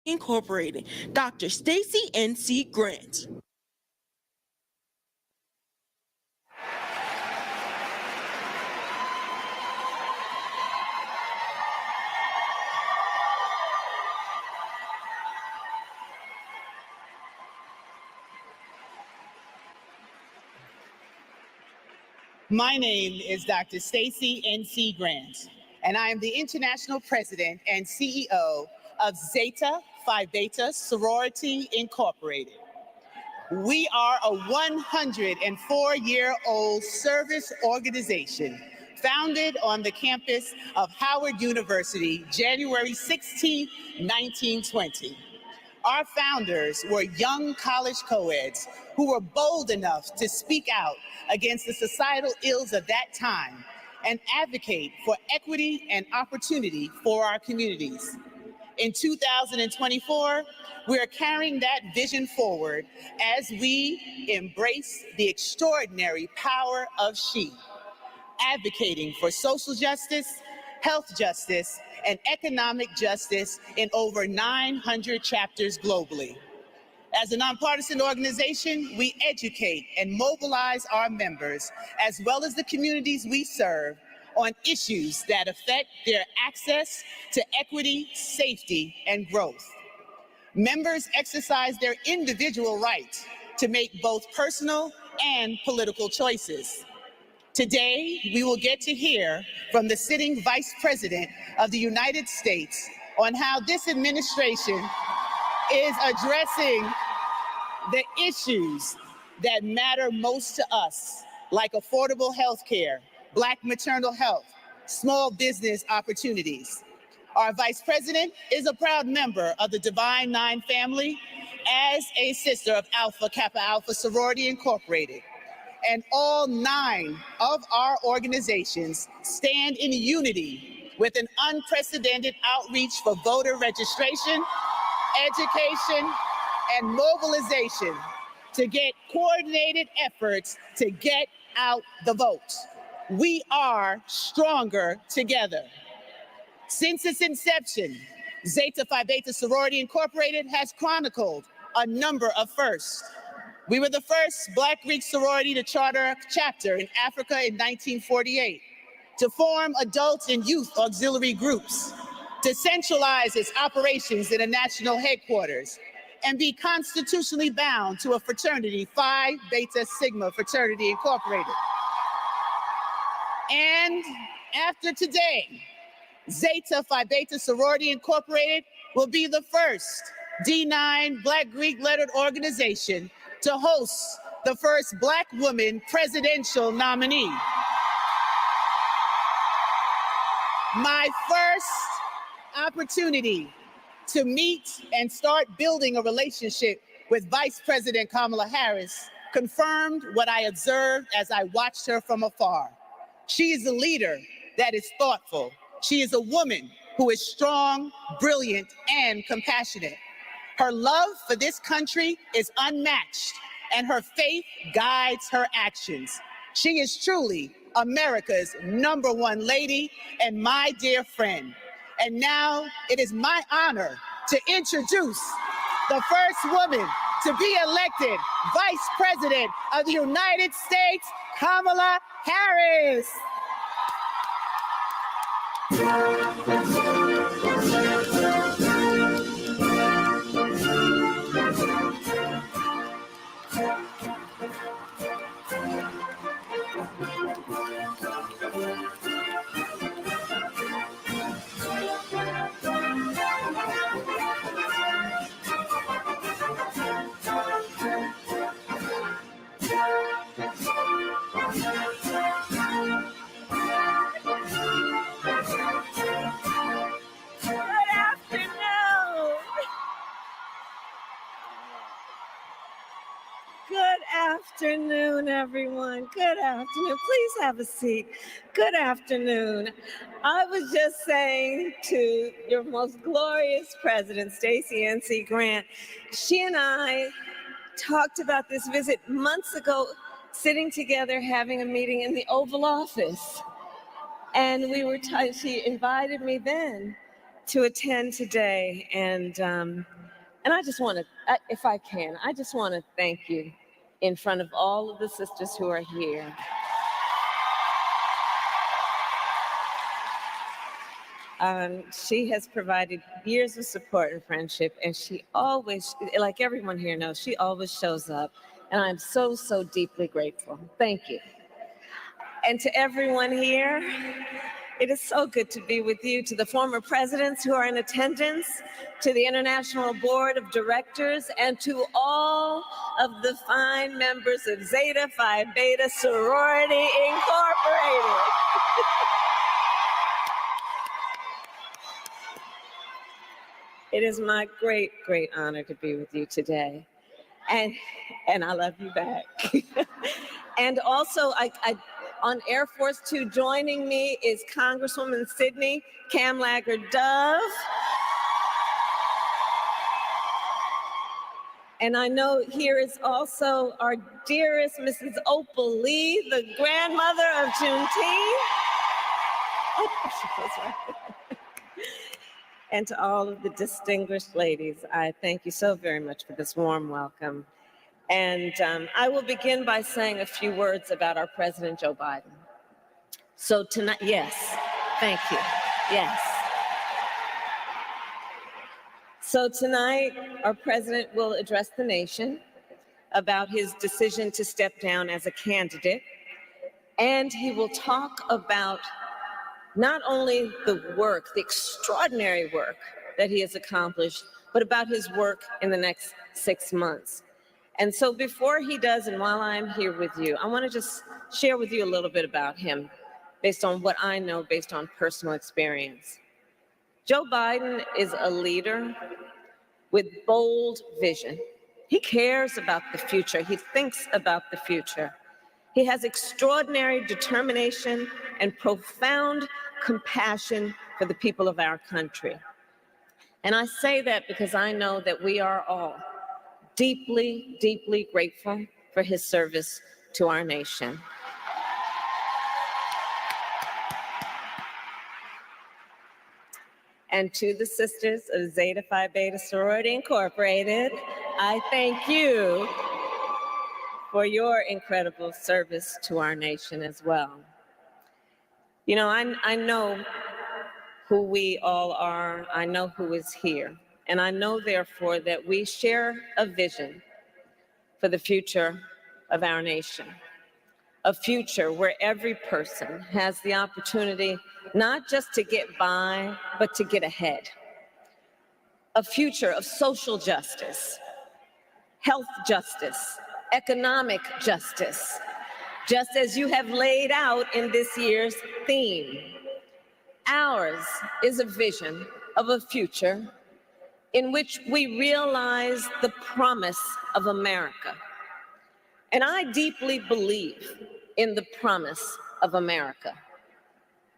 Incorporated, Dr. Stacy N.C. Grant. My name is Dr. Stacy N.C. Grant, and I am the International President and CEO of Zeta Phi Beta Sorority Incorporated. We are a 104-year-old service organization founded on the campus of Howard University, January 16, 1920. Our founders were young college co-eds who were bold enough to speak out against the societal ills of that time and advocate for equity and opportunity for our communities. In 2024, we are carrying that vision forward as we embrace the extraordinary power of she, advocating for social justice, health justice, and economic justice in over 900 chapters globally. As a nonpartisan organization, we educate and mobilize our members, as well as the communities we serve, on issues that affect their access to equity, safety, and growth. Members exercise their individual right to make both personal and political choices. Today, we will get to hear from the sitting Vice President of the United States on how this administration is addressing the issues that matter most to us, like affordable health care, Black maternal health, small business opportunities. Our Vice President is a proud member of the Divine Nine family as a sister of Alpha Kappa Alpha Sorority Incorporated. And all 9 of our organizations stand in unity with an unprecedented outreach for voter registration, education, and mobilization to get coordinated efforts to get out the vote. We are stronger together. Since its inception, Zeta Phi Beta Sorority Incorporated has chronicled a number of firsts. We were the first Black Greek sorority to charter a chapter in Africa in 1948, to form adult and youth auxiliary groups, to centralize its operations in a national headquarters, and be constitutionally bound to a fraternity, Phi Beta Sigma Fraternity Incorporated. And after today, Zeta Phi Beta Sorority Incorporated will be the first D9 Black Greek lettered organization to host the first Black woman presidential nominee. My first opportunity to meet and start building a relationship with Vice President Kamala Harris confirmed what I observed as I watched her from afar. She is a leader that is thoughtful. She is a woman who is strong, brilliant, and compassionate. Her love for this country is unmatched, and her faith guides her actions. She is truly America's #1 lady and my dear friend. And now it is my honor to introduce the first woman to be elected Vice President of the United States, Kamala Harris. Good afternoon, everyone. Good afternoon. Please have a seat. Good afternoon. I was just saying to your most glorious president, Stacey N.C. Grant, she and I talked about this visit months ago, sitting together, having a meeting in the Oval Office. And we were she invited me then to attend today, and I just want to, if I can, I just want to thank you in front of all of the sisters who are here. She has provided years of support and friendship, and she always, like everyone here knows, she always shows up, and I'm so, so deeply grateful. Thank you. And to everyone here, it is so good to be with you. To the former presidents who are in attendance, to the International Board of Directors, and to all of the fine members of Zeta Phi Beta Sorority Incorporated. It is my great, great honor to be with you today. And I love you back. And also, on Air Force Two, joining me is Congresswoman Sidney Kamlager-Dove. And I know here is also our dearest Mrs. Opal Lee, the grandmother of Juneteenth. Oh, she goes right there. And to all of the distinguished ladies, I thank you so very much for this warm welcome. And I will begin by saying a few words about our President, Joe Biden. So tonight, yes, thank you, yes. So tonight, our president will address the nation about his decision to step down as a candidate, and he will talk about not only the work, the extraordinary work that he has accomplished, but about his work in the next 6 months. And so before he does, and while I'm here with you, I want to just share with you a little bit about him based on what I know, based on personal experience. Joe Biden is a leader with bold vision. He cares about the future. He thinks about the future. He has extraordinary determination and profound compassion for the people of our country. And I say that because I know that we are all deeply, deeply grateful for his service to our nation. And to the sisters of Zeta Phi Beta Sorority Incorporated, I thank you for your incredible service to our nation as well. You know, I know who we all are. I know who is here. And I know, therefore, that we share a vision for the future of our nation. A future where every person has the opportunity not just to get by, but to get ahead. A future of social justice, health justice, economic justice, just as you have laid out in this year's theme. Ours is a vision of a future in which we realize the promise of America. And I deeply believe in the promise of America,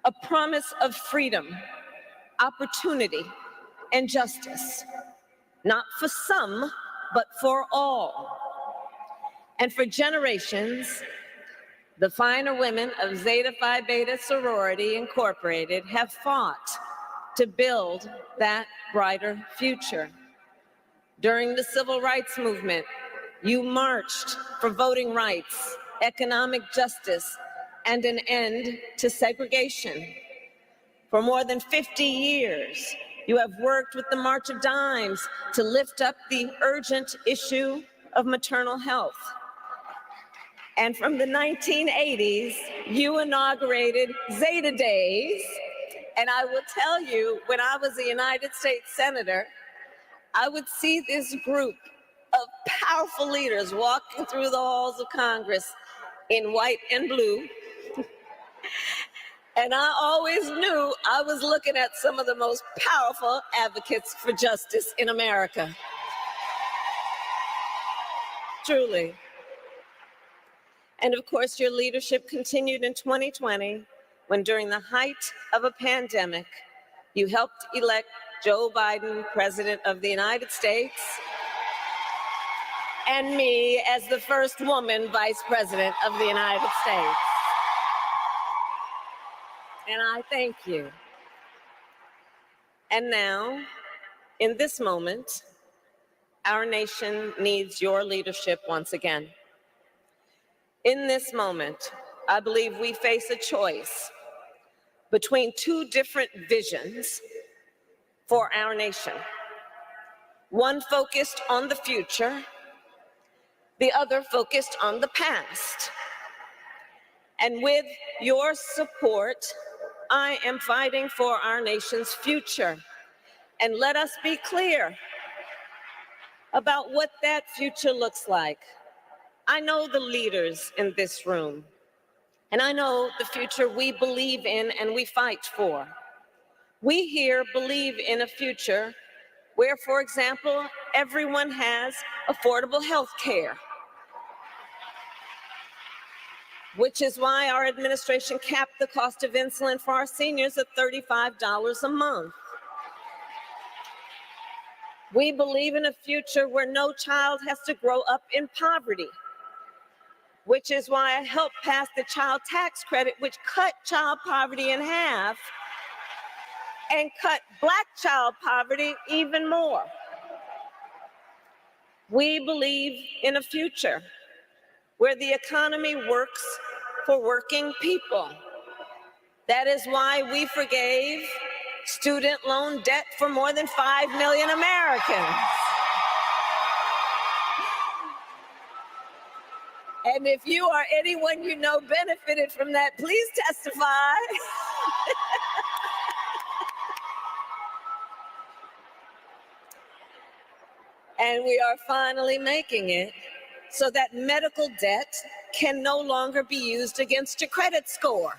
a promise of freedom, opportunity, and justice, not for some, but for all. And for generations, the finer women of Zeta Phi Beta Sorority Incorporated have fought to build that brighter future. During the Civil Rights Movement, you marched for voting rights, economic justice, and an end to segregation. For more than 50 years, you have worked with the March of Dimes to lift up the urgent issue of maternal health. And from the 1980s, you inaugurated Zeta Days. And I will tell you, when I was a United States Senator, I would see this group of powerful leaders walking through the halls of Congress in white and blue. And I always knew I was looking at some of the most powerful advocates for justice in America. Truly. And of course, your leadership continued in 2020, when during the height of a pandemic, you helped elect Joe Biden, President of the United States, and me as the first woman Vice President of the United States. And I thank you. And now, in this moment, our nation needs your leadership once again. In this moment, I believe we face a choice between two different visions for our nation. One focused on the future, the other focused on the past. And with your support, I am fighting for our nation's future. And let us be clear about what that future looks like. I know the leaders in this room, and I know the future we believe in and we fight for. We here believe in a future where, for example, everyone has affordable health care, which is why our administration capped the cost of insulin for our seniors at $35 a month. We believe in a future where no child has to grow up in poverty, which is why I helped pass the child tax credit, which cut child poverty in half and cut Black child poverty even more. We believe in a future where the economy works for working people. That is why we forgave student loan debt for more than 5 million Americans. And if you or anyone you know benefited from that, please testify. And we are finally making it so that medical debt can no longer be used against your credit score.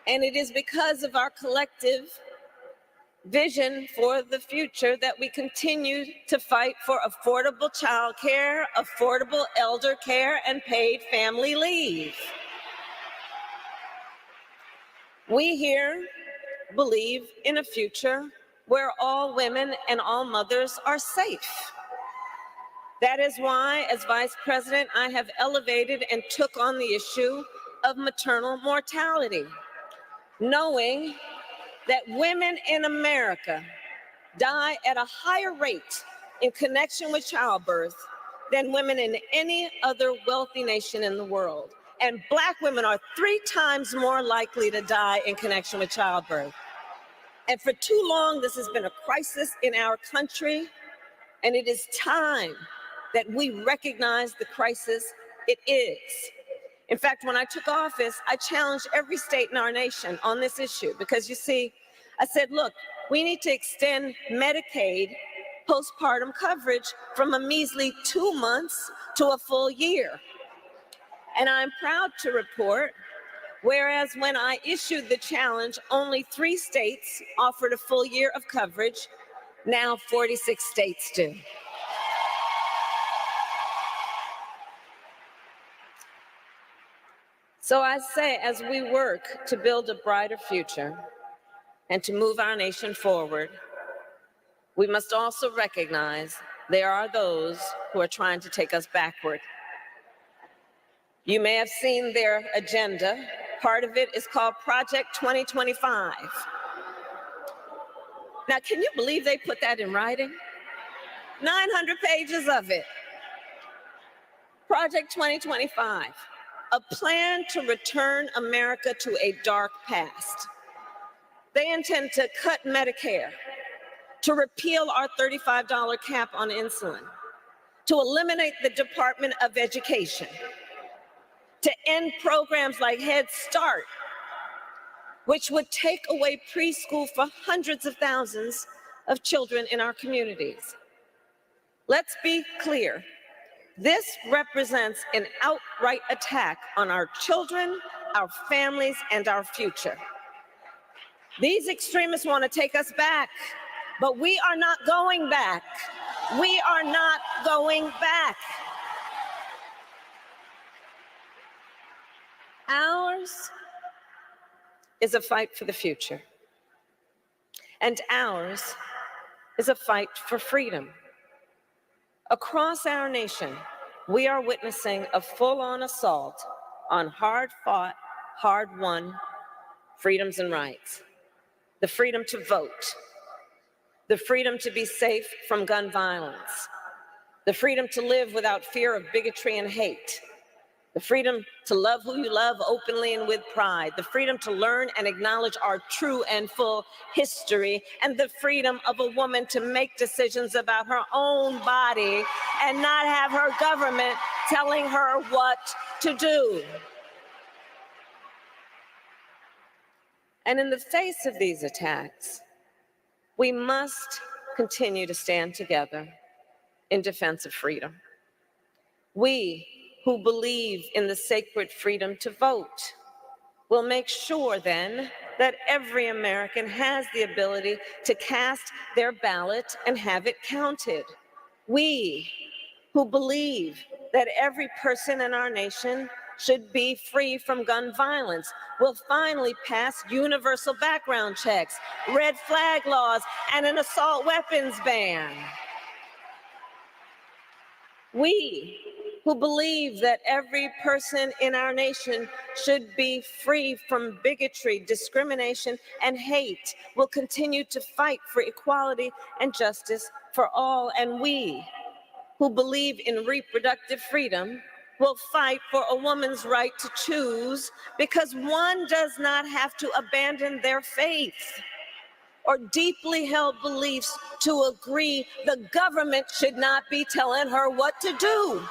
And it is because of our collective vision for the future that we continue to fight for affordable child care, affordable elder care, and paid family leave. We here believe in a future where all women and all mothers are safe. That is why, as Vice President, I have elevated and took on the issue of maternal mortality, knowing that women in America die at a higher rate in connection with childbirth than women in any other wealthy nation in the world. And Black women are 3 times more likely to die in connection with childbirth. And for too long, this has been a crisis in our country, and it is time that we recognize the crisis it is. In fact, when I took office, I challenged every state in our nation on this issue because, you see, I said, look, we need to extend Medicaid postpartum coverage from a measly 2 months to a full year. And I'm proud to report, whereas when I issued the challenge, only 3 states offered a full year of coverage, now 46 states do. So I say, as we work to build a brighter future and to move our nation forward, we must also recognize there are those who are trying to take us backward. You may have seen their agenda. Part of it is called Project 2025. Now, can you believe they put that in writing? 900 pages of it. Project 2025, a plan to return America to a dark past. They intend to cut Medicare, to repeal our $35 cap on insulin, to eliminate the Department of Education, to end programs like Head Start, which would take away preschool for hundreds of thousands of children in our communities. Let's be clear. This represents an outright attack on our children, our families, and our future. These extremists want to take us back, but we are not going back. We are not going back. Ours is a fight for the future, and ours is a fight for freedom. Across our nation, we are witnessing a full-on assault on hard-fought, hard-won freedoms and rights, the freedom to vote, the freedom to be safe from gun violence, the freedom to live without fear of bigotry and hate, the freedom to love who you love openly and with pride, the freedom to learn and acknowledge our true and full history, and the freedom of a woman to make decisions about her own body and not have her government telling her what to do. And in the face of these attacks, we must continue to stand together in defense of freedom. We who believe in the sacred freedom to vote will make sure then that every American has the ability to cast their ballot and have it counted. We who believe that every person in our nation should be free from gun violence will finally pass universal background checks, red flag laws, and an assault weapons ban. We who believe that every person in our nation should be free from bigotry, discrimination, and hate will continue to fight for equality and justice for all. And we who believe in reproductive freedom will fight for a woman's right to choose, because one does not have to abandon their faith or deeply held beliefs to agree the government should not be telling her what to do.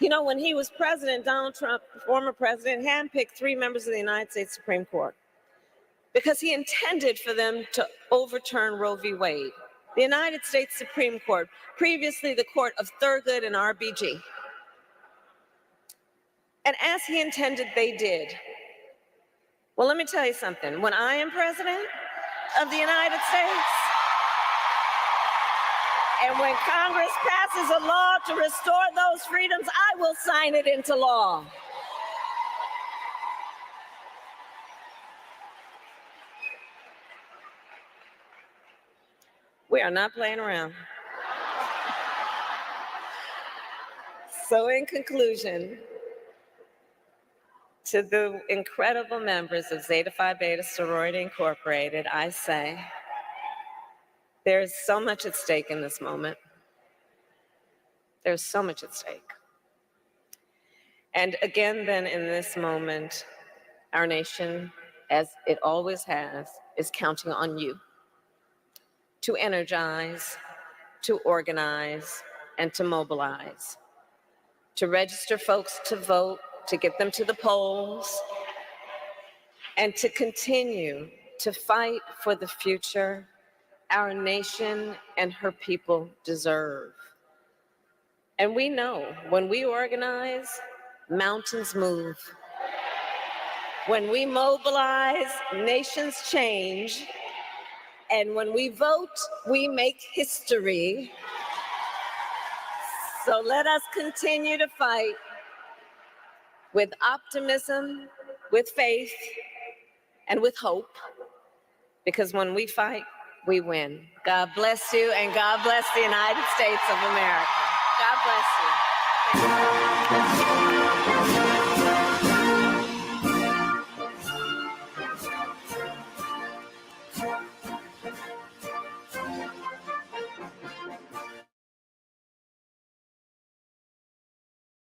You know, when he was president, Donald Trump, former president, handpicked 3 members of the United States Supreme Court because he intended for them to overturn Roe v. Wade. The United States Supreme Court, previously the court of Thurgood and RBG. And as he intended, they did. Well, let me tell you something. When I am president of the United States, and when Congress passes a law to restore those freedoms, I will sign it into law. We are not playing around. So in conclusion, to the incredible members of Zeta Phi Beta Sorority Incorporated, I say, there's so much at stake in this moment. There's so much at stake. And again, then, in this moment, our nation, as it always has, is counting on you to energize, to organize, and to mobilize, to register folks to vote, to get them to the polls, and to continue to fight for the future our nation and her people deserve. And we know when we organize, mountains move. When we mobilize, nations change. And when we vote, we make history. So let us continue to fight with optimism, with faith, and with hope, because when we fight, we win. God bless you, and God bless the United States of America. God bless you. Thank you.